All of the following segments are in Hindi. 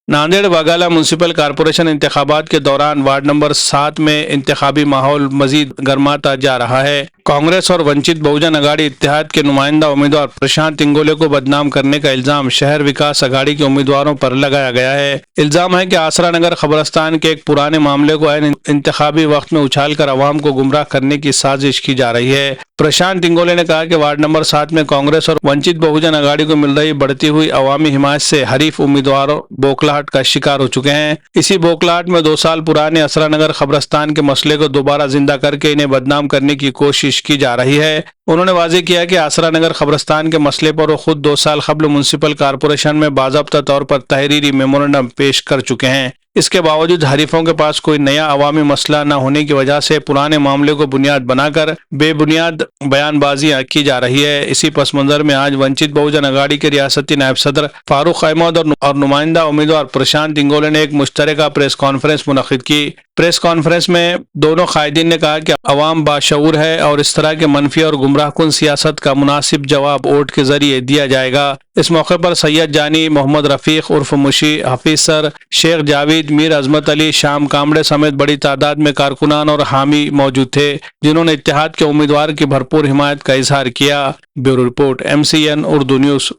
नांदेड़ वाघाला म्यूनिसिपल कॉरपोरेशन इंतखाबात के दौरान वार्ड नंबर 7 में इंतखाबी माहौल मजीद गर्माता जा रहा है। कांग्रेस और वंचित बहुजन अघाड़ी इत्तेहाद के नुमाइंदा उम्मीदवार प्रशांत इंगोले को बदनाम करने का इल्जाम शहर विकास अघाड़ी के उम्मीदवारों पर लगाया गया है। इल्जाम है कि आसरा नगर खबरस्तान के एक पुराने मामले को इंतखाबी वक्त में उछालकर अवाम को गुमराह करने की साजिश की जा रही है। प्रशांत इंगोले ने कहा कि वार्ड नंबर 7 में कांग्रेस और वंचित बहुजन अघाड़ी को मिल रही बढ़ती हुई अवामी हिमायत से हरीफ उम्मीदवारों बौखलाहट का शिकार हो चुके हैं। इसी बौखलाहट में 2 साल पुराने असरा नगर खबरस्तान के मसले को दोबारा जिंदा करके इन्हें बदनाम करने की कोशिश की जा रही है। उन्होंने वाज़ेह किया कि आसरा नगर खबरस्तान के मसले पर वो खुद 2 साल कबल म्यूनिसिपल कॉरपोरेशन में बाज़ाब्ता तौर पर तहरीरी मेमोरेंडम पेश कर चुके हैं। इसके बावजूद हरीफों के पास कोई नया अवामी मसला न होने की वजह से पुराने मामले को बुनियाद बनाकर बेबुनियाद बयानबाजियां की जा रही है। इसी पस मंजर में आज वंचित बहुजन अघाड़ी के रियासती नायब सदर फारूक अहमद और नुमाइंदा उम्मीदवार प्रशांत इंगोले ने एक मुश्तरका प्रेस कॉन्फ्रेंस मुनक्किद की। प्रेस कॉन्फ्रेंस में दोनों कायदीन ने कहा कि अवाम बाशऊर है और इस तरह के मनफी और गुमराहकुन सियासत का मुनासिब जवाब वोट के जरिए दिया जाएगा। इस मौके पर सैयद जानी, मोहम्मद रफीक उर्फ मुशी, हफीज सर, शेख जावेद, मीर अजमत अली, शाम कामड़े समेत बड़ी तादाद में कारकुनान और हामी मौजूद थे, जिन्होंने इत्तेहाद के उम्मीदवार की भरपूर हिमायत का इजहार किया। Bureau report, MCN Urdu news.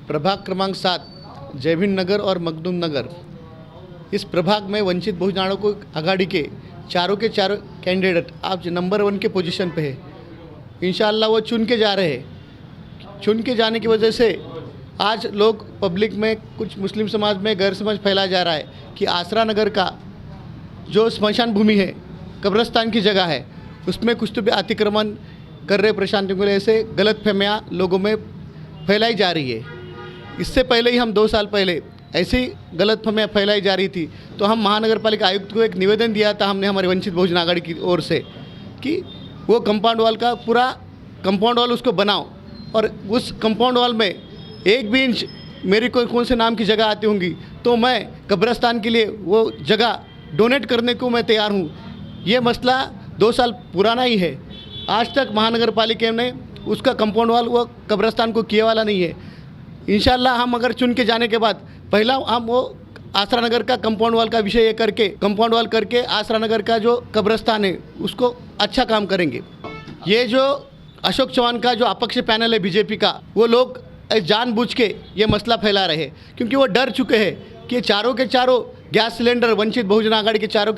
प्रभाग क्रमांक 7 जयभिन नगर और मखदूम नगर, इस प्रभाग में वंचित बहुजन को अघाड़ी के चारों कैंडिडेट आज नंबर 1 के पोजीशन पे है। इंशाअल्लाह वो चुन के जा रहे हैं। चुन के जाने की वजह से आज लोग पब्लिक में कुछ मुस्लिम समाज में गैर समझ फैलाया जा रहा है कि आसरा नगर का जो स्मशान भूमि है, कब्रस्तान की जगह है, उसमें कुछ तो भी अतिक्रमण कर रहे प्रशांत इंगोले, ऐसे गलत फहमियाँ लोगों में फैलाई जा रही है। इससे पहले ही हम 2 साल पहले ऐसी गलत फहमियाँ फैलाई जा रही थी तो हम महानगर पालिका आयुक्त को एक निवेदन दिया था हमने हमारे वंचित बहुजन अघाड़ी की ओर से कि वो कंपाउंड वॉल का पूरा कंपाउंड वॉल उसको बनाओ और उस कंपाउंड वॉल में 1 भी इंच मेरी कोई कौन से नाम की जगह आती होंगी तो मैं कब्रस्तान के लिए वो जगह डोनेट करने को मैं तैयार हूँ। ये मसला 2 साल पुराना ही है। आज तक महानगर पालिका ने उसका कंपाउंड वॉल वो कब्रस्तान को किए वाला नहीं है। इंशाल्लाह हम अगर चुन के जाने के बाद पहला हम वो आसरा नगर का कंपाउंड वॉल का विषय ये करके कंपाउंड वॉल करके आसरा नगर का जो कब्रस्तान है उसको अच्छा काम करेंगे। ये जो अशोक चौहान का जो अपक्ष पैनल है बीजेपी का, वो लोग जानबूझ के ये मसला फैला रहे हैं क्योंकि वो डर चुके हैं कि चारों के चारों गैस सिलेंडर वंचित बहुजन अघाड़ी के चारों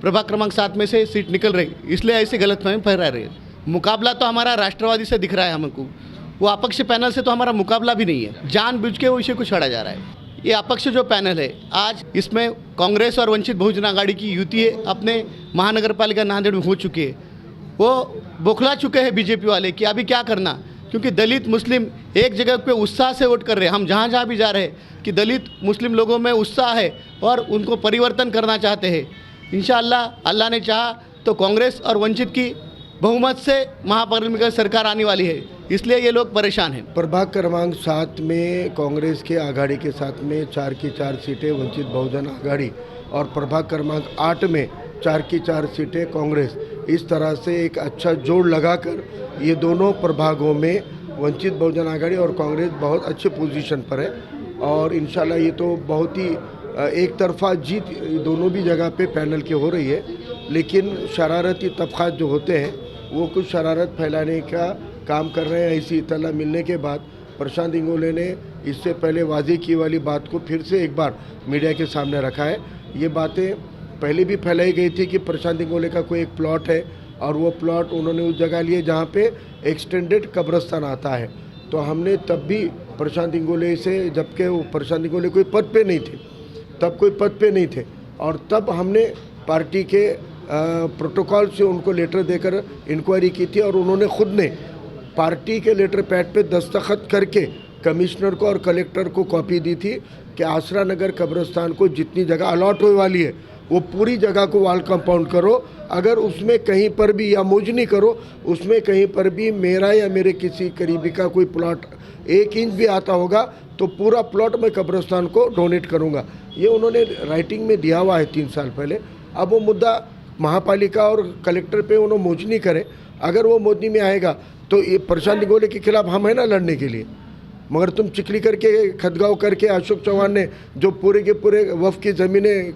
प्रभाग क्रमांक 7 में से सीट निकल रही, इसलिए ऐसे गलतफहमी फैला रहे हैं। मुकाबला तो हमारा राष्ट्रवादी से दिख रहा है हमको, वो अपक्ष पैनल से तो हमारा मुकाबला भी नहीं है। जानबूझ के वो इसे को छड़ा जा रहा है। ये अपक्ष जो पैनल है आज इसमें कांग्रेस और वंचित बहुजन अघाड़ी की युति अपने महानगर पालिका नांदेड़ में हो चुकी है। वो बौखला चुके हैं बीजेपी वाले कि अभी क्या करना, क्योंकि दलित मुस्लिम एक जगह पे उत्साह से वोट कर रहे हैं। हम जहाँ जहाँ भी जा रहे हैं कि दलित मुस्लिम लोगों में उत्साह है और उनको परिवर्तन करना चाहते हैं। इंशाअल्लाह अल्लाह ने चाहा तो कांग्रेस और वंचित की बहुमत से महापालिका सरकार आने वाली है, इसलिए ये लोग परेशान हैं। प्रभाग क्रमांक 7 में कांग्रेस के आघाड़ी के साथ में 4 की 4 सीटें वंचित बहुजन आघाड़ी और प्रभाग क्रमांक 8 में 4 की 4 सीटें कांग्रेस, इस तरह से एक अच्छा जोड़ लगाकर ये दोनों प्रभागों में वंचित बहुजन आघाड़ी और कांग्रेस बहुत अच्छे पोजीशन पर है। और इंशाल्लाह ये तो बहुत ही एक तरफा जीत दोनों भी जगह पे पैनल की हो रही है, लेकिन शरारती तबक़ात जो होते हैं वो कुछ शरारत फैलाने का काम कर रहे हैं। ऐसी इत्तला मिलने के बाद प्रशांत इंगोले ने इससे पहले वाज़ेह की वाली बात को फिर से एक बार मीडिया के सामने रखा है। ये बातें पहले भी फैलाई गई थी कि प्रशांत इंगोले का कोई एक प्लॉट है और वो प्लॉट उन्होंने उस जगह लिए जहाँ पे एक्सटेंडेड कब्रस्तान आता है। तो हमने तब भी प्रशांत इंगोले से, जबकि वो प्रशांत इंगोले कोई पद पे नहीं थे, तब कोई पद पे नहीं थे, और तब हमने पार्टी के प्रोटोकॉल से उनको लेटर देकर इंक्वायरी की थी और उन्होंने खुद ने पार्टी के लेटर पैड पे दस्तखत करके कमिश्नर को और कलेक्टर को कॉपी दी थी कि आसरा नगर कब्रस्तान को जितनी जगह अलॉट होने वाली है वो पूरी जगह को वॉल कंपाउंड करो। अगर उसमें कहीं पर भी या मोजनी करो, उसमें कहीं पर भी मेरा या मेरे किसी करीबी का कोई प्लॉट 1 इंच भी आता होगा तो पूरा प्लॉट मैं कब्रस्तान को डोनेट करूँगा। ये उन्होंने राइटिंग में दिया हुआ है 3 साल पहले। अब वो मुद्दा महापालिका और कलेक्टर पे उन्होंने मोजनी करें। अगर वो मोजनी में आएगा तो ये प्रशांत इंगोले के खिलाफ हम है ना लड़ने के लिए। मगर तुम चिखली करके खदगांव करके अशोक चौहान ने जो पूरे के पूरे वफ की ज़मीनें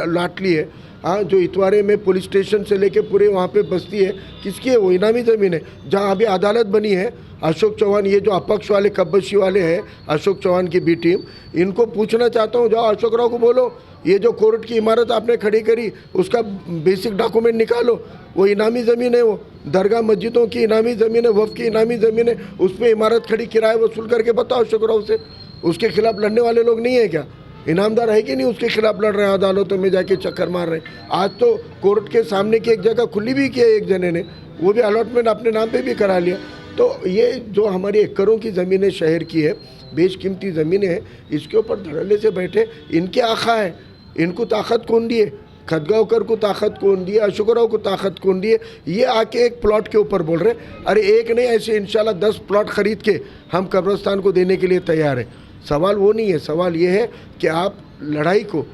लाट ली है, हाँ, जो इतवारे में पुलिस स्टेशन से लेके पूरे वहाँ पे बस्ती है, किसकी है? वो इनामी ज़मीन है जहाँ अभी अदालत बनी है। अशोक चौहान, ये जो अपक्ष वाले कब्बशी वाले हैं, अशोक चौहान की बी टीम, इनको पूछना चाहता हूँ, जाओ अशोक राव को बोलो, ये जो कोर्ट की इमारत आपने खड़ी करी उसका बेसिक डॉक्यूमेंट निकालो। वो इनामी ज़मीन है, वो दरगाह मस्जिदों की इनामी ज़मीन है, वफ़ की इनामी ज़मीन है, उस पर इमारत खड़ी, किराया वसूल करके बताओ अशोक राव से। उसके खिलाफ लड़ने वाले लोग नहीं है क्या? इनामदार है कि नहीं उसके खिलाफ लड़ रहे हैं, अदालतों में जाके चक्कर मार रहे हैं। आज तो कोर्ट के सामने की एक जगह खुली भी की है एक जने ने, वो भी अलॉटमेंट अपने नाम पे भी करा लिया। तो ये जो हमारी एकड़ों की ज़मीनें शहर की है, बेशकीमती ज़मीनें हैं, इसके ऊपर धड़ल्ले से बैठे इनके आखा है, इनको ताकत कौन दिए? खदगांवकर को ताकत कौन दिए? अशोक राव को ताकत कौन दिए? ये आके एक प्लॉट के ऊपर बोल रहे, अरे एक नहीं, ऐसे इंशाल्लाह 10 प्लॉट खरीद के हम कब्रिस्तान को देने के लिए तैयार हैं। सवाल वो नहीं है, सवाल ये है कि आप लड़ाई को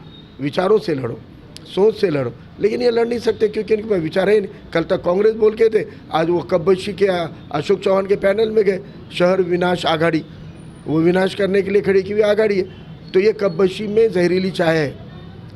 विचारों से लड़ो, सोच से लड़ो, लेकिन ये लड़ नहीं सकते क्योंकि इनके पास विचार है नहीं। कल तक कांग्रेस बोल के थे, आज वो कब्बशी के अशोक चौहान के पैनल में गए, शहर विनाश आघाड़ी, वो विनाश करने के लिए खड़ी की हुई आघाड़ी है। तो ये कब्बशी में जहरीली चाय है,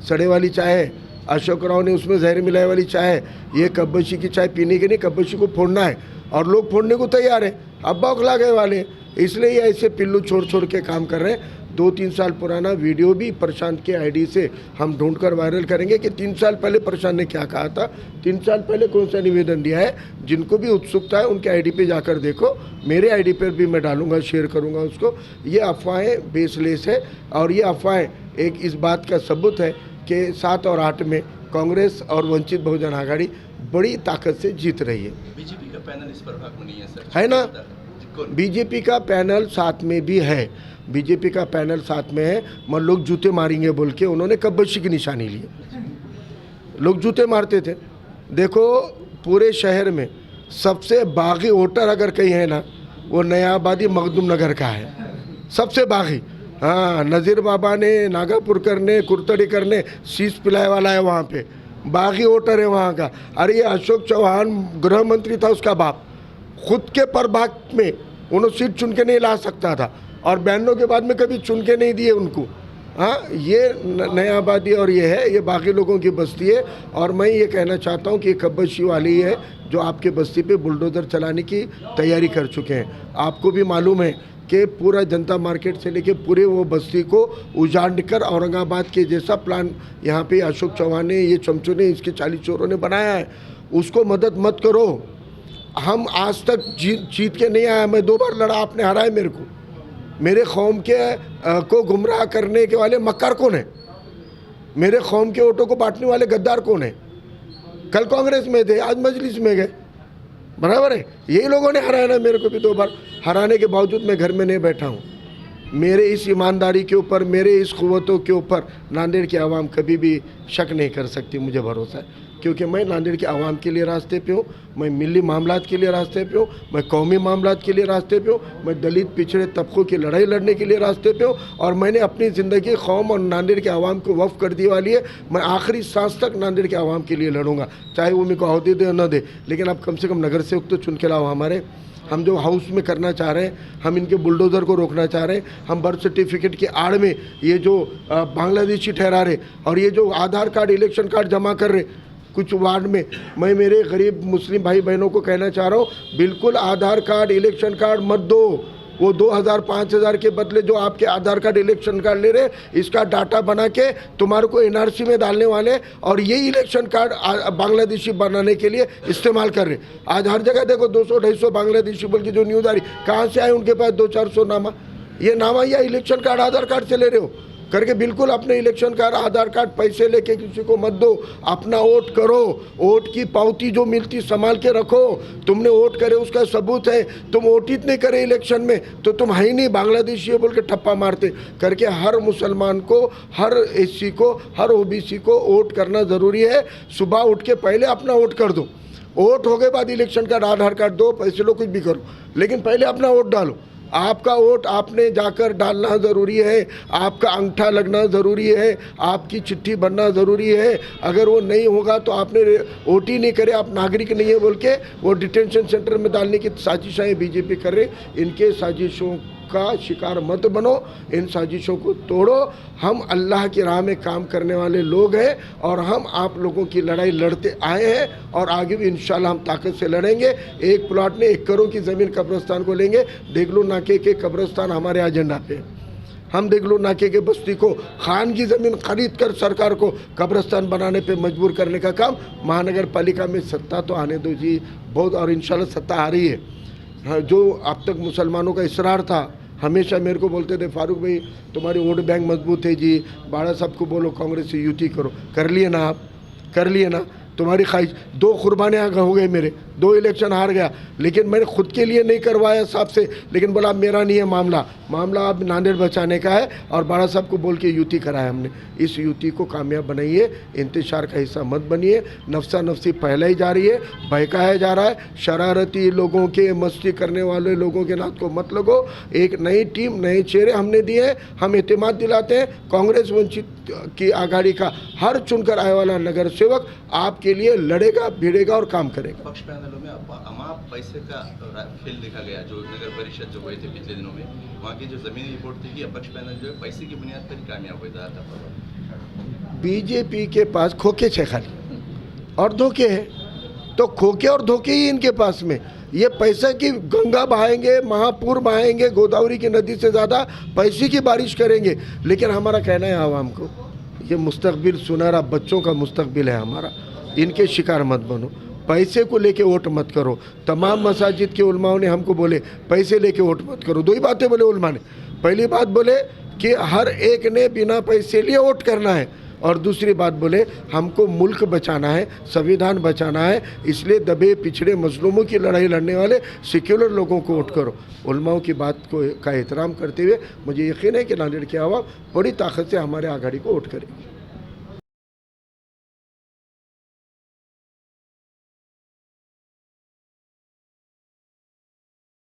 सड़े वाली चाय है, अशोक राव ने उसमें जहर मिलाए वाली चाय है। ये कब्बशी की चाय पीने की नहीं, कब्बशी को फोड़ना है, और लोग फोड़ने को तैयार है, अब बौखला गए वाले हैं। इसलिए ये ऐसे पिल्लू छोड़ के काम कर रहे हैं। 2-3 साल पुराना वीडियो भी प्रशांत के आईडी से हम ढूंढकर वायरल करेंगे कि 3 साल पहले प्रशांत ने क्या कहा था, 3 साल पहले कौन सा निवेदन दिया है। जिनको भी उत्सुकता है उनके आईडी पे जाकर देखो, मेरे आईडी पर भी मैं डालूंगा, शेयर करूंगा उसको। ये अफवाहें बेसलेस है, और ये अफवाहें एक इस बात का सबूत है कि 7 और 8 में कांग्रेस और वंचित बहुजन आघाड़ी बड़ी ताकत से जीत रही है। बीजेपी का पैनल इस प्रभाग में नहीं है सर, है ना? बीजेपी का पैनल साथ में भी है, बीजेपी का पैनल साथ में है, मगर लोग जूते मारेंगे बोल के उन्होंने कब्बशी की निशानी ली। लोग जूते मारते थे। देखो पूरे शहर में सबसे बागी वोटर अगर कहीं है ना, वो नया आबादी मखदूम नगर का है, सबसे बागी। हाँ, नज़ीर बाबा ने, नागापुरकर ने, कुर्तड़ीकर ने शीश पिलाए वाला है वहाँ पे, बागी वोटर है वहाँ का। अरे ये अशोक चौहान गृह मंत्री था, उसका बाप खुद के प्रभाग में उन्होंने सीट चुन के नहीं ला सकता था, और 92 के बाद में कभी चुन के नहीं दिए उनको। हाँ, ये नया आबादी और ये है, ये बाकी लोगों की बस्ती है। और मैं ये कहना चाहता हूँ कि कब्बशी वाली है जो आपके बस्ती पे बुलडोज़र चलाने की तैयारी कर चुके हैं। आपको भी मालूम है कि पूरा जनता मार्केट से लेके पूरे वो बस्ती को उजाड़ कर औरंगाबाद के जैसा प्लान यहाँ पे अशोक चौहान ने, ये चमचों ने, इसके 40 चोरों ने बनाया है। उसको मदद मत करो। हम आज तक जीत के नहीं आया, मैं 2 बार लड़ा, आपने हराया मेरे को। मेरे कौम के को गुमराह करने के वाले मक्कार कौन है? मेरे कौम के वोटों को बांटने वाले गद्दार कौन है? कल कांग्रेस में थे, आज मजलिस में गए, बराबर है। यही लोगों ने हराया ना मेरे को भी 2 बार। हराने के बावजूद मैं घर में नहीं बैठा हूँ। मेरे इस ईमानदारी के ऊपर, मेरे इस क़ुव्वतों के ऊपर नांदेड़ की आवाम कभी भी शक नहीं कर सकती, मुझे भरोसा है, क्योंकि मैं नांदेड़ की आवाम के लिए रास्ते पे हूँ, मैं मिली मामलात के लिए रास्ते पे हूँ, मैं कौमी मामलात के लिए रास्ते पे हूँ, मैं दलित पिछड़े तबकों की लड़ाई लड़ने के लिए रास्ते पे हूँ। और मैंने अपनी ज़िंदगी कौम और नांदेड़ के आवाम को वफ़ कर दी वाली है। मैं आखिरी सांस तक नांदेड़ के आवाम के लिए लड़ूंगा, चाहे वो मेरे को अहदे दे न दे, लेकिन अब कम से कम नगर सेवक तो चुन के लाओ हमारे। हम जो हाउस में करना चाह रहे हैं, हम इनके बुलडोज़र को रोकना चाह रहे हैं, हम बर्थ सर्टिफिकेट की आड़ में ये जो बांग्लादेशी ठहरा रहे, और ये जो आधार कार्ड, इलेक्शन कार्ड जमा कर रहे कुछ वार्ड में, मैं मेरे गरीब मुस्लिम भाई बहनों को कहना चाह रहा हूँ, बिल्कुल आधार कार्ड, इलेक्शन कार्ड मत दो। वो 2000-5000 के बदले जो आपके आधार कार्ड, इलेक्शन कार्ड ले रहे, इसका डाटा बना के तुम्हारे को एनआरसी में डालने वाले, और यही इलेक्शन कार्ड बांग्लादेशी बनाने के लिए इस्तेमाल कर रहे। आज हर जगह देखो 200-250 बांग्लादेशी बोल के जो न्यूज़ आ रही, कहाँ से आए उनके पास 200-400 नामा? ये नामा या इलेक्शन कार्ड, आधार कार्ड से ले रहे हो करके। बिल्कुल अपने इलेक्शन कार्ड, आधार कार्ड पैसे लेके किसी को मत दो, अपना वोट करो। वोट की पावती जो मिलती संभाल के रखो। तुमने वोट करे उसका सबूत है। तुम वोट ही नहीं करे इलेक्शन में तो तुम है ही नहीं, बांग्लादेशी है बोल के ठप्पा मारते करके। हर मुसलमान को, हर एससी को, हर ओबीसी को वोट करना ज़रूरी है। सुबह उठ के पहले अपना वोट कर दो। वोट हो गए बाद इलेक्शन कार्ड, आधार कार्ड दो, पैसे लो, कुछ भी करो, लेकिन पहले अपना वोट डालो। आपका वोट आपने जाकर डालना ज़रूरी है, आपका अंगूठा लगना ज़रूरी है, आपकी चिट्ठी बनना ज़रूरी है। अगर वो नहीं होगा तो आपने वोट ही नहीं करे, आप नागरिक नहीं है बोल के वो डिटेंशन सेंटर में डालने की साजिशें बीजेपी कर रहे। इनके साजिशों का शिकार मत बनो, इन साजिशों को तोड़ो। हम अल्लाह की राह में काम करने वाले लोग हैं और हम आप लोगों की लड़ाई लड़ते आए हैं और आगे भी इंशाल्लाह हम ताकत से लड़ेंगे। एक प्लॉट में 1 करोड़ की ज़मीन कब्रिस्तान को लेंगे। देगलू नाके के कब्रिस्तान हमारे एजेंडा पे। हम देगलू नाके के बस्ती को खान की ज़मीन खरीद कर सरकार को कब्रिस्तान बनाने पे मजबूर करने का काम महानगर पालिका में सत्ता तो आने दो जी, बहुत, और इंशाल्लाह सत्ता आ रही है। जो अब तक मुसलमानों का इसरार था, हमेशा मेरे को बोलते थे फारूक भाई तुम्हारी वोट बैंक मजबूत है जी, बाड़ा साहब को बोलो कांग्रेस से युति करो। कर लिए ना आप, कर लिए ना। तुम्हारी ख्वाहिश 2 कुर्बानियाँ हो गए मेरे, 2 इलेक्शन हार गया, लेकिन मैंने खुद के लिए नहीं करवाया साहब से, लेकिन बोला मेरा नहीं है मामला अब नांदेड़ बचाने का है और बाड़ा साहब को बोल के युति कराया हमने। इस युति को कामयाब बनाइए, इंतशार का हिस्सा मत बनिए। नफसा नफसी फैलाई जा रही है, बहकाया जा रहा है। शरारती लोगों के, मस्ती करने वाले लोगों के नाथ को मत लगो। एक नई टीम, नए चेहरे हमने दिए हैं, हम एतमाद दिलाते हैं। कांग्रेस वंचित की आघाड़ी का हर चुनकर आने वाला नगर सेवक आपके लिए लड़ेगा, भिड़ेगा और काम करेगा। पक्ष पैनलों में अमाप पैसे का खेल देखा गया, जो नगर परिषद जो हुए थे पिछले दिनों में, वहाँ की जो जमीनी रिपोर्ट थी कि अपक्ष पैनल जो है पैसे की बुनियाद पर ही कामयाब हो जाता था। बीजेपी के पास खोखे छे खाली और धोखे हैं, तो खोखे और धोखे ही इनके पास में। ये पैसे की गंगा बहाएंगे, महापुर बहाएंगे, गोदावरी की नदी से ज़्यादा पैसे की बारिश करेंगे। लेकिन हमारा कहना है आवाम को, ये मुस्तकबिल सुनहरा बच्चों का मुस्तकबिल है हमारा, इनके शिकार मत बनो। पैसे को लेके वोट मत करो। तमाम मसाजिद के उलमाओं ने हमको बोले पैसे लेके वोट मत करो। 2 ही बातें बोले उलमा ने। पहली बात बोले कि हर एक ने बिना पैसे लिए वोट करना है, और दूसरी बात बोले हमको मुल्क बचाना है, संविधान बचाना है, इसलिए दबे पिछड़े मजलूमों की लड़ाई लड़ने वाले सेक्युलर लोगों को वोट करो। उलमाओं की बात को का एहतराम करते हुए मुझे यकीन है कि नांदेड़ की आवाम बड़ी ताकत से हमारे आघाड़ी को वोट करेगी।